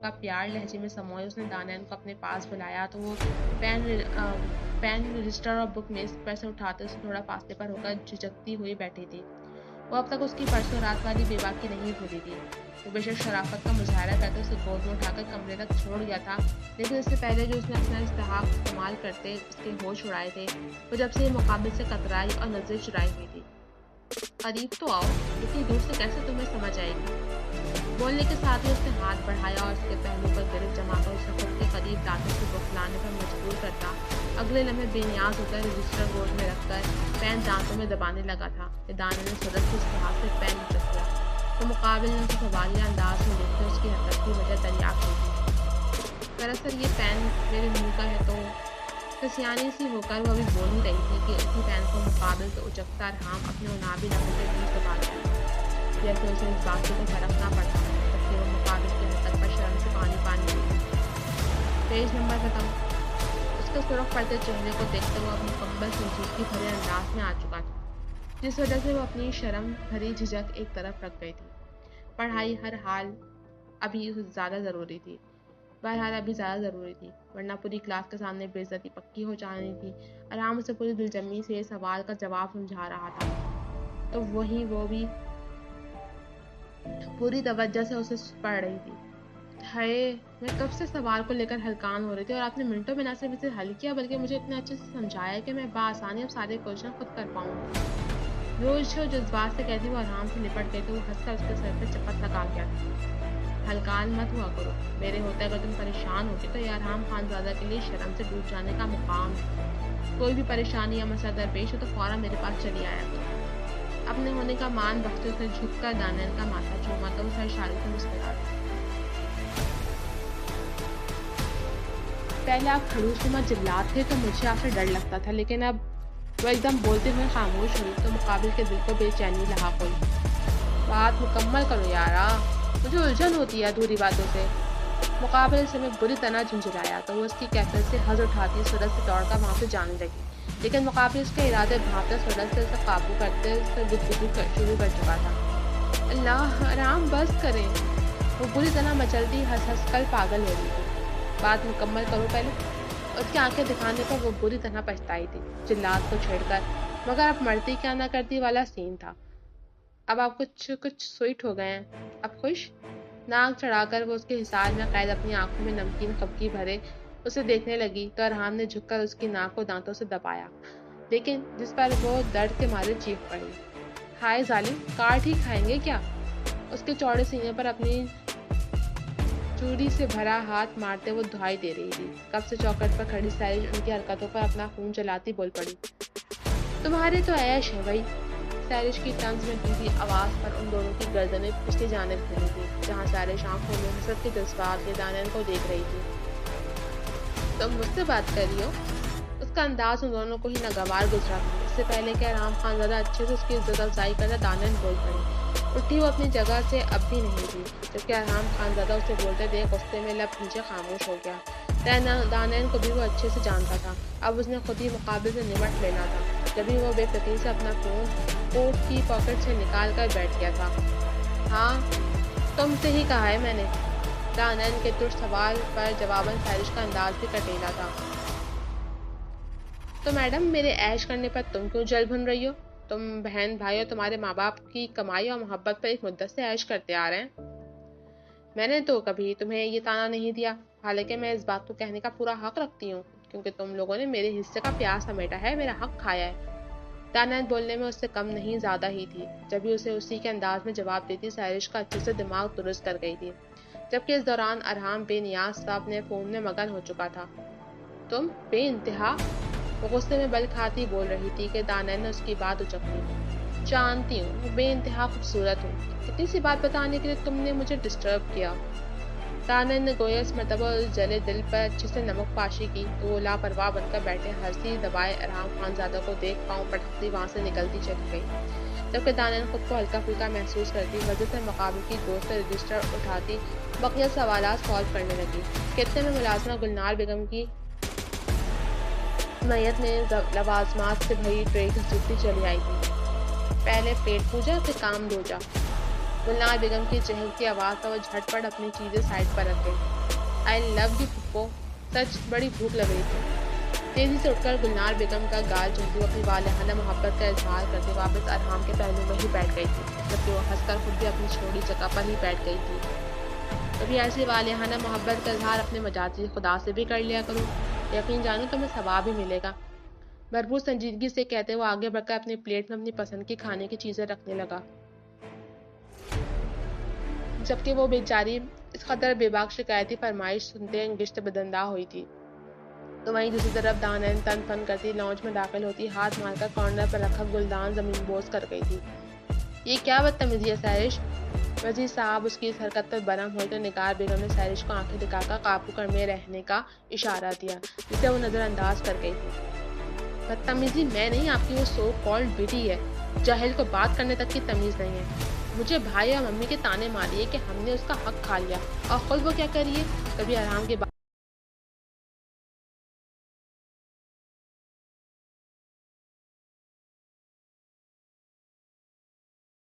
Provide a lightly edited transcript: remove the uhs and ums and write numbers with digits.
का प्यार लहजे में समोए उसने दानियाल को अपने पास बुलाया तो वो पेन रजिस्टर और बुक मेज पर से उठाते उससे थोड़ा फासले पर होकर झिझकती हुई बैठी थी। वो अब तक उसकी परसों रात वाली बेबाकी नहीं भूली थी। वो बेशक शराफत का मुजाहरा करते उसे गोद में उठाकर कमरे तक छोड़ गया था, लेकिन इससे पहले जो उसने अपना इस्तेहाक इस्तेमाल करते उसके होश उड़ाए थे, वो जब से मुकाबले से कतराई और नजरें चुराई हुई थी। करीब तो आओ, इतनी दूर से कैसे तुम्हें समझ आएगी? बोलने के साथ ही उसने हाथ बढ़ाया और उसके पहलू पर गिरफ्त जमाकर उसे खुद के करीब दांतों से बौखलाने पर मजबूर करता। अगले लम्हे बेनियाज होकर रजिस्टर गोद में रखकर पेन दांतों में दबाने लगा था कि दाने ने सूरज के उसके हाथ से पेन उचक लिया। तो मुकाबले ने उसे सवालिया अंदाज में देखकर उसकी हरकत की वजह दरियाफ्त की थी। दरअसल ये पेन मेरे मुंह का है, तो कसियानी सी होकर वो अभी बोल ही रही थी कि उसी पेन को मुकाबले से उचकता रहाम अपने उनाबी लहू के बीच दबा दिया। जैसे उसे इस बात से कोई फर्क ना पड़ता, जबकि वो मुकाबले के हद पर शर्म से पानी हुई। पेज नंबर बताओ। उसके सुर्ख पड़ते चेहरे को देखते वो अपनी मुकम्मल संजीदगी भरे अंदाज में आ चुका था, जिस वजह से वो अपनी शर्म भरी झिझक एक तरफ रख गई थी। पढ़ाई हर हाल अभी ज़्यादा ज़रूरी थी, वरना पूरी क्लास के सामने बेइज्जती पक्की हो जानी थी। आराम उसे पूरी दिलजमी से सवाल का जवाब समझा रहा था, तो वही वो भी पूरी तवज्जो से उसे पढ़ रही थी। हाय, मैं कब से सवाल को लेकर हलकान हो रही थी और आपने मिनटों में न सिर्फ इसे हल किया बल्कि मुझे इतने अच्छे से समझाया कि मैं बासानी अब सारे क्वेश्चन खुद कर पाऊंगी। रोज जो जज्बात से कहती वो आराम से निपट गई तो वो हंसकर उसके सर पर चपत लगा गया था। हलकान मत हुआ करो, मेरे होते अगर तुम परेशान होगी तो ये अरहम खानजादा के लिए शर्म से डूब जाने का मुकाम है। कोई भी परेशानी या मसला दरपेश हो तो फौरन मेरे पास चली आया करो। अपने होने का मान बख्शते उसने झुककर दानियाल का माथा चूमा तो उस इशारे से मुस्कुरा दी। पहले आप खड़ूसनुमा जिल्लात थे तो मुझे आपसे डर लगता था, लेकिन अब वो एकदम बोलते हुए खामोश हुई तो मुकाबिल के दिल को बेचैनी लाहक हुई। बात मुकम्मल करो यारा, मुझे उलझन होती है अधूरी बातों से। मुकाबले से मैं बुरी तरह झुंझलाया तो वो उसकी कैफियत से हज उठाती सूरज से दौड़कर वहां से जाने लगी, लेकिन मुकाबले उसके इरादे भागते सूरज से उसे काबू करते उससे गुफ्तगू शुरू कर चुका था। अल्लाह आराम बस करें। वो बुरी तरह मचलती हंस हंस कर पागल हो रही थी। बात मुकम्मल करो पहले। उसकी आंखें दिखाने पर वो बुरी तरह पछताई थी, जिल्लात को छेड़कर, मगर अब मरती क्या ना करती वाला सीन था। अब आप कुछ कुछ स्वीट हो गए हैं, अब खुश? नाक चढ़ाकर वो उसके हिसार में कैद अपनी आंखों में नमकीन खपकी भरे उसे देखने लगी तो अरहाम ने झुककर उसकी नाक को दांतों से दबाया, लेकिन जिस पर वो दर्द के मारे चीख पड़ी। हाय जालिम, काट ही खाएंगे क्या? उसके चौड़े सीने पर अपनी चूड़ी से भरा हाथ मारते वो दुहाई दे रही थी। कब से चौखट पर खड़ी साइज उनकी हरकतों पर अपना खून जलाती बोल पड़ी। तुम्हारे तो ऐश है भाई। सैरिश की तंज में टूटी आवाज पर उन दोनों की गर्दनें पिछली जानिब घूमी थी, जहाँ सैरिश आंखों में हसरत के जज्बात के दानियाल को देख रही थी। तुम मुझसे बात कर रही हो? उसका अंदाज उन दोनों को ही नागवार गुजरा था। इससे पहले कि आराम खान ज्यादा अच्छे से उसकी इज्जत अफजाई करना दानियाल बोल पड़ी। उठी वो अपनी जगह से अब भी नहीं थी, जबकि आराम खान ज्यादा उसे बोलते देख गुस्से में लब नीचे खामोश हो गया। दानियाल को भी वो अच्छे से जानता था। अब उसने खुद ही मुकाबले से निमट लेना था। जब भी वो बेफिक्री से अपना फोन कोट की पॉकेट से निकाल कर बैठ गया था। हाँ, तुमसे ही कहा है मैंने। दानियाल के तुर्क सवाल पर जवाबन सैरिश का अंदाज भी कटीला था। तो मैडम, मेरे ऐश करने पर तुम क्यों जल भुन रही हो? तुम बहन भाई और तुम्हारे माँ बाप की कमाई और मोहब्बत पर एक मुद्दत से ऐश करते आ रहे हैं। मैंने तो कभी तुम्हें ये ताना नहीं दिया, हालांकि मैं इस बात को कहने का पूरा हक रखती हूँ, क्योंकि तुम लोगों ने मेरे हिस्से का प्यार समेटा है, मेरा हक खाया है। दानियाल बोलने में उससे कम नहीं ज्यादा ही थी। जब भी उसे उसी के अंदाज में जवाब देती सैरिश का अच्छे से दिमाग दुरुस्त कर गई थी, जबकि इस दौरान अरहाम बेनियाज सा अपने फोन में मगन हो चुका था। तुम बेइंतहा, वो गुस्से में बल खाती बोल रही थी कि दानियाल ने उसकी बात उचक ली। जानती हूँ मैं बेइंतहा खूबसूरत हूँ, कितनी सी बात बताने के लिए तुमने मुझे डिस्टर्ब किया। दानियाल ने गोया इस मरतबा उस जले दिल पर अच्छे से नमक पाशी की तो वो लापरवाह बनकर बैठे हंसी दबाए आराम खानजादा को देख पाँव पटकती वहां से निकलती चली गई, जबकि दानियाल खुद को हल्का फुल्का महसूस करती वजह से मुकाबले की गोश्त से रजिस्टर उठाती बकिया सवालात सॉल्व करने लगी। कितने में मुलाजमा गुलनार बेगम की नयत में लवाजमात से भरी ट्रे घसीटती चली आई थी। पहले पेट पूजा फिर काम दूजा। गुलनार बेगम की चहकती आवाज़ पर वो झटपट अपनी चीज़ें साइड पर रख गई। आई लव यू फुप्पो, सच बड़ी भूख लग रही थी। तेजी से उठकर गुलनार बेगम का गाल चूमती हुई अपनी वालिहाना मोहब्बत का इजहार करते वापस अरहाम के पहलू में ही बैठ गई थी, जबकि वो हंसकर खुद भी अपनी छोटी जगह पर ही बैठ गई थी। कभी ऐसी वालिहाना मोहब्बत का इजहार अपने मजाजी खुदा से भी कर लिया करो, यकीन जानो तुम्हें सवाब भी मिलेगा। भरपूर संजीदगी से कहते हुए आगे बढ़कर अपनी प्लेट में अपनी पसंद की खाने की चीजें रखने लगा, जबकि वो बेचारी इस कदर बेबाक शिकायती फरमाइश सुनते गिश्त बदंदा हुई थी। तो वहीं दूसरी तरफ दानैन तन फन करती लॉन्च में दाखिल होती, हाथ मारकर कॉर्नर पर रखा गुलदान जमीन बोस कर गई थी। ये क्या बदतमीजी है सैरिश? वजीर साहब उसकी इस हरकत पर बरहम हुई तो निगार बेगम ने सैरिश को आंखें दिखाकर काबू कर में रहने का इशारा दिया, जिसे वो नजरअंदाज कर गई थी। बदतमीजी मैं नहीं, आपकी वो सो कॉल्ड बेटी है। जाहिल को बात करने तक की तमीज नहीं है। मुझे भाई और मम्मी के ताने मारिए कि हमने उसका हक खा लिया, और खुद वो क्या करिए, कभी आराम के